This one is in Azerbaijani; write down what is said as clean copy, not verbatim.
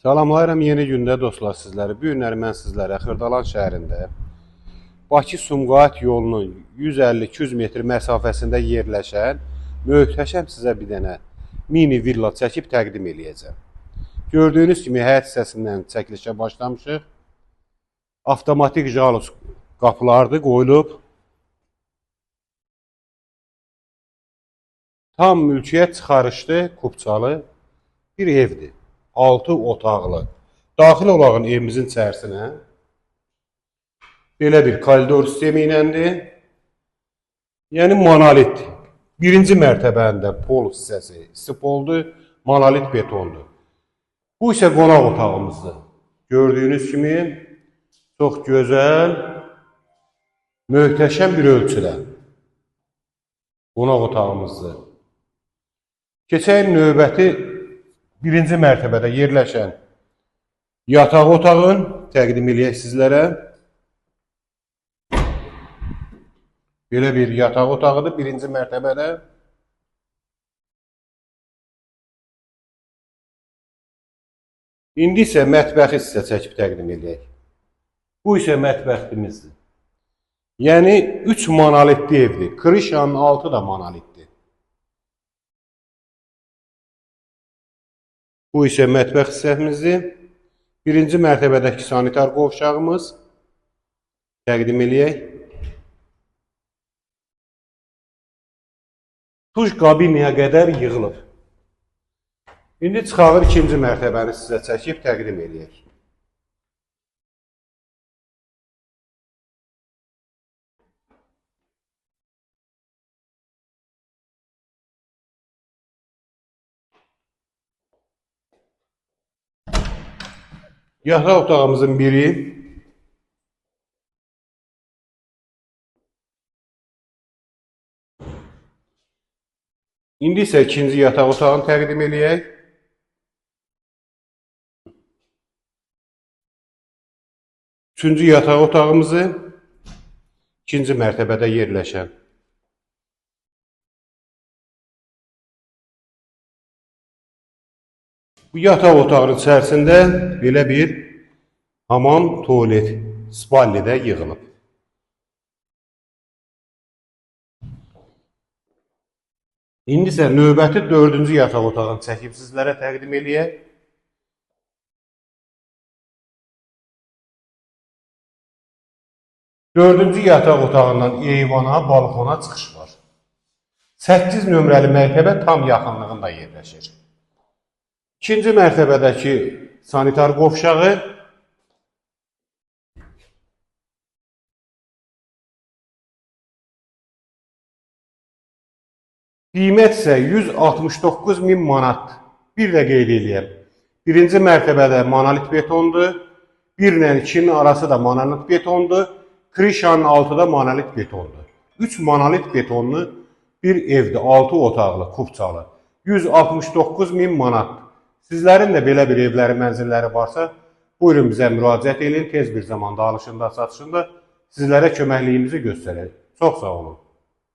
Salamlayıram yeni gündə dostlar sizləri. Bu günləri mən sizlərə Xırdalan şəhərində Bakı-Sumqayıt yolunun 150-200 metr məsafəsində yerləşən möhtəşəm sizə bir dənə mini villa çəkib təqdim eləyəcəm. Gördüyünüz kimi həyət hissəsindən çəkilişə başlamışıq. Avtomatik jaluz qapılardır qoyulub. Tam mülkiyyət çıxarışlı, kupçalı bir evdir. 6 otaqlı. Daxil olalım evimizin içərisinə. Belə bir koridor sistemi iləndir. Yəni monolit. Birinci mərtəbəndə pol hissəsi stipoldur, monolit betondur. Bu isə qonaq otağımızdır. Gördüyünüz kimi çox gözəl, möhtəşəm bir ölçüdə qonaq otağımızdır. Keçək növbəti birinci mərtəbədə yerləşən yataq otağın təqdim eləyək sizlərə. Belə bir yataq otağıdır birinci mərtəbədə. İndi isə mətbəxi sizə çəkib təqdim eləyək. Bu isə mətbəximizdir. Yəni 3 monolitli evdir. Krişanın altı da monolitdir. Bu isə mətbəx hissəmizdir. Birinci mərtəbədəki sanitar qovşağımız təqdim eləyək. Tuş kabinaya qədər yığılıb. İndi çıxarır ikinci mərtəbəni sizə çəkib təqdim eləyək. Yataq otağımızın biri. İndi isə ikinci yataq otağını təqdim eləyək. Üçüncü yataq otağımızı ikinci mərtəbədə yerləşən. Bu yataq otağının içərisində belə bir hamam, tualet, spalnidə yığılıb. İndi isə növbəti dördüncü yataq otağını çəkib sizlərə təqdim eləyək. Dördüncü yataq otağından eyvana, balkona çıxış var. 8 nömrəli mərtəbə tam yaxınlığında yerləşir. İkinci mərtəbədəki sanitar qovşağı qiymət isə 169.000 manat. Bir də qeyd edeyim. Birinci mərtəbədə monolit betondur. 1 ilə 2'nin arası da monolit betondur. Krişanın altı da monolit betondur. 3 monolit betonlu bir evdir. 6 otaqlı, kupçalı. 169.000 manat. Sizlərin də belə bir evləri, mənzilləri varsa, buyurun bizə müraciət edin. Tez bir zamanda alışında, satışında sizlərə köməkliyimizi göstərək. Çox sağ olun.